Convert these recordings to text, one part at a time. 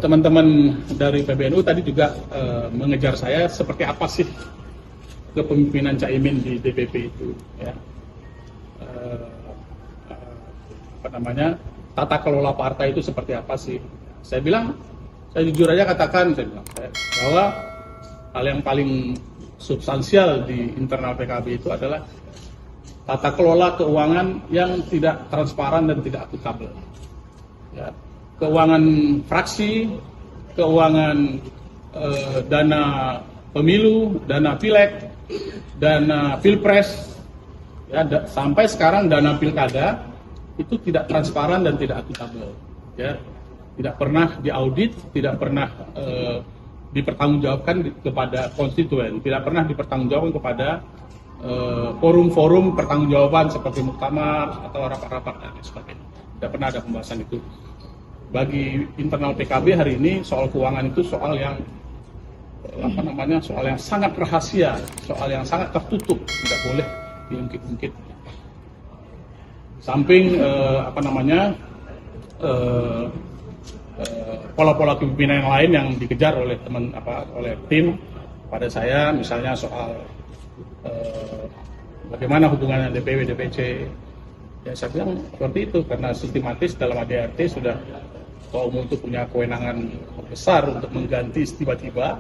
Teman-teman dari PBNU tadi juga mengejar saya seperti apa sih kepemimpinan Caimin di DPP itu, ya. Apa namanya, tata kelola partai itu seperti apa sih? Saya bilang, saya jujur aja katakan, bahwa hal yang paling substansial di internal PKB itu adalah tata kelola keuangan yang tidak transparan dan tidak akuntabel. Ya. Keuangan fraksi, keuangan dana pemilu, dana pileg, dana pilpres, ya, sampai sekarang dana pilkada itu tidak transparan dan tidak akuntabel. Ya. Tidak pernah diaudit, tidak pernah dipertanggungjawabkan kepada konstituen, tidak pernah dipertanggungjawabkan kepada forum-forum pertanggungjawaban seperti muktamar atau rapat-rapat dan sebagainya. Tidak pernah ada pembahasan itu. Bagi internal PKB hari ini soal keuangan itu soal yang soal yang sangat rahasia, soal yang sangat tertutup, tidak boleh diungkit-ungkit. Samping pola-pola kepemimpinan yang lain yang dikejar oleh oleh tim pada saya, misalnya soal bagaimana hubungan DPW DPC. Ya, saya bilang seperti itu karena sistematis dalam ADRT sudah Ketua Umum itu punya kewenangan besar untuk mengganti tiba-tiba.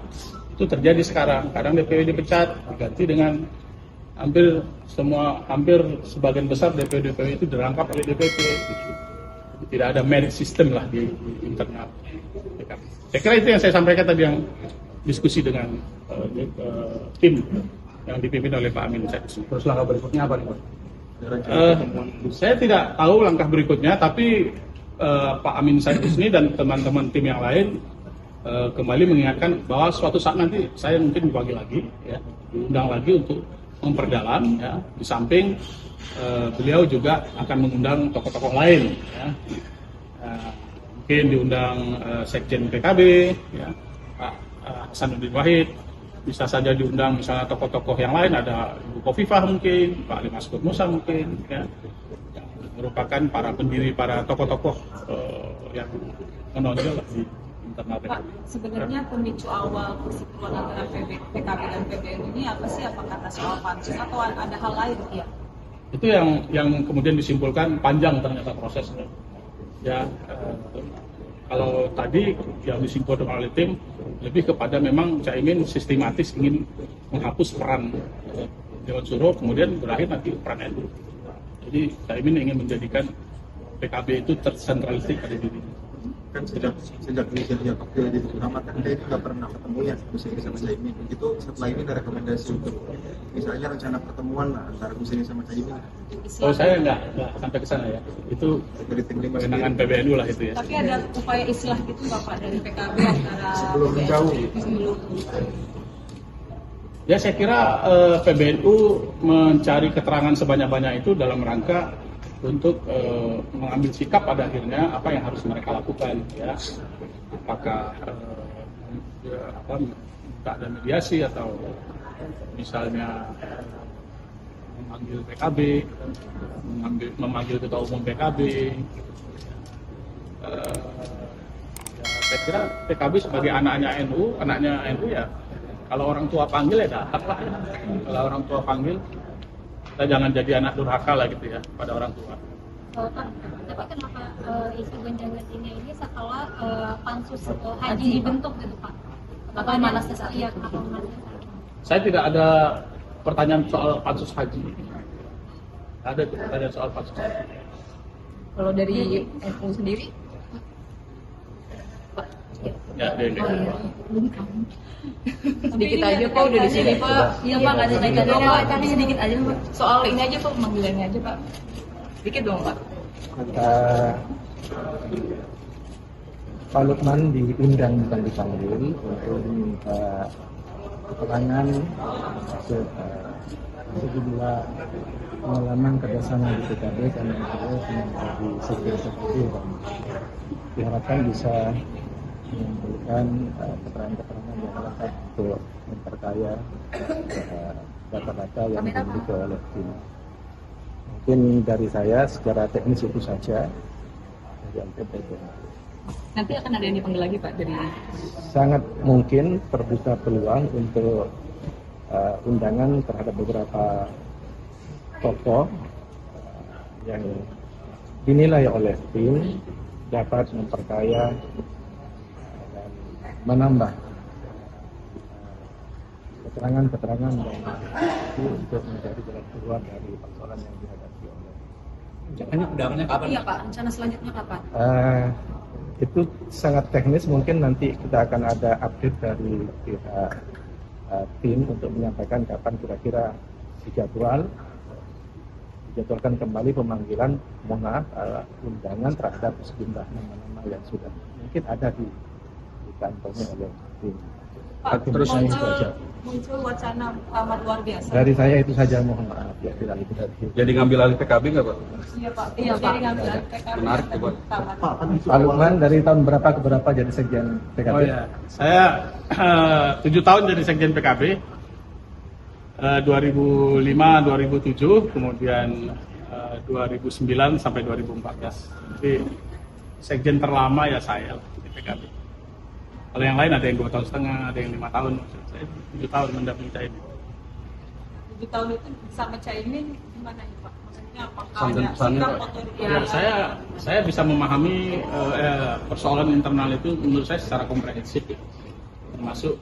Itu terjadi sekarang. Kadang DPW dipecat, diganti dengan hampir sebagian besar DPW itu dirangkap oleh DPP. Tidak ada merit system lah di internal. Saya kira itu yang saya sampaikan tadi, yang diskusi dengan tim yang dipimpin oleh Pak Amin Said. Terus langkah berikutnya apa nih, Pak? Saya tidak tahu langkah berikutnya, tapi Pak Amin Said dan teman-teman tim yang lain kembali mengingatkan bahwa suatu saat nanti saya mungkin dipanggil lagi, ya, diundang lagi untuk memperdalam, ya. Di samping beliau juga akan mengundang tokoh-tokoh lain, ya. Mungkin diundang Sekjen PKB, ya, Pak Hasanuddin Wahid. Bisa saja diundang misalnya tokoh-tokoh yang lain, ada Ibu Khofifah mungkin, Pak Ali Maskud Musa mungkin, ya, yang merupakan para pendiri, para tokoh-tokoh yang menonjol di internal PKB. Pak, sebenarnya pemicu awal perseteruan antara PKB dan PBNU ini apa sih? Apakah kata soal pansus atau ada hal lain? Ya? Itu yang kemudian disimpulkan panjang ternyata prosesnya. Ya, kalau tadi yang disimpulkan oleh tim lebih kepada memang Caimin sistematis ingin menghapus peran Dewan Suro, kemudian berakhir nanti peran NU. Jadi Caimin ingin menjadikan PKB itu tersentralistik pada dirinya. Kan sejak inisiatif waktu di Rahmat kan dia nggak pernah ketemu ya Gus Yahya sama Caimin. Begitu setelah ini ada rekomendasi untuk misalnya rencana pertemuan antara Gus Yahya sama Caimin. Oh, saya nggak sampai ke sana ya. Itu Dari tim lima kewenangan PBNU lah itu ya. Tapi ada upaya istilah gitu Bapak dari PKB antara sebelum menjauh. Ya, saya kira PBNU mencari keterangan sebanyak-banyak itu dalam rangka untuk mengambil sikap pada akhirnya apa yang harus mereka lakukan, ya. Apakah minta ada mediasi atau misalnya memanggil PKB, memanggil Ketua Umum PKB. Saya kira PKB sebagai anaknya NU ya, kalau orang tua panggil ya datang lah. Kalau orang tua panggil, kita jangan jadi anak durhaka lah gitu ya pada orang tua. Pak, tapi kenapa isu gonjang-ganjingnya ini setelah pansus haji dibentuk gitu Pak? Apa manasnya saat iya, Saya tidak ada pertanyaan soal pansus haji. Ada pertanyaan soal pansus haji. Kalau dari NU sendiri? Ya, Sedikit aja Pak, udah di sini Pak. Iya Pak, nggak ada kaitannya Pak. Tapi sedikit aja Pak. Soal ini aja Pak, pemanggilannya aja Pak. Sedikit dong Pak. Pak Lukman diundang bukan dipanggil untuk meminta keterangan sejumlah pengalaman kerjasama di PKB karena beliau menjadi sekjen dan diharapkan bisa memberikan keterangan-keterangan yang lengkap untuk memperkaya data-data yang dimiliki oleh tim. Mungkin dari saya secara teknis itu saja. Dari Nanti akan ada yang dipanggil lagi Pak dari Sangat mungkin terbuka peluang untuk undangan terhadap beberapa tokoh yang dinilai oleh tim dapat memperkaya dan menambah keterangan-keterangan dan bukti untuk menjadi jalan keluar dari persoalan yang dihadapi oleh. Undangannya kapan? Iya Pak, rencana selanjutnya kapan? Itu sangat teknis, mungkin nanti kita akan ada update dari pihak tim untuk menyampaikan kapan kira-kira dijadwalkan kembali pemanggilan, mohon maaf, undangan terhadap sejumlah nama-nama yang sudah mungkin ada di kantongnya oleh tim. Pak, Terus muncul wacana amat luar biasa. dari saya itu saja, mohon maaf ya, tidak lebih dari itu. Jadi ngambil alih PKB nggak Pak? Iya Pak, iya jadi ngambil alih PKB. Menarik tuh, Pak. Pak, kan isu Pak Lukman dari tahun berapa ke berapa jadi sekjen PKB? Oh ya, saya 7 tahun jadi sekjen PKB. 2005-2007, kemudian 2009 sampai 2014. Jadi sekjen terlama ya saya di PKB. Kalau yang lain ada yang 2 tahun setengah, ada yang 5 tahun. Saya 7 tahun mendampingi Caimin. 7 tahun itu sama Caimin gimana ya Pak? Maksudnya apakah ada Pesan-pesannya, sikap Pak. otoriter? Ya, saya bisa memahami persoalan internal itu menurut saya secara komprehensif, ya. Termasuk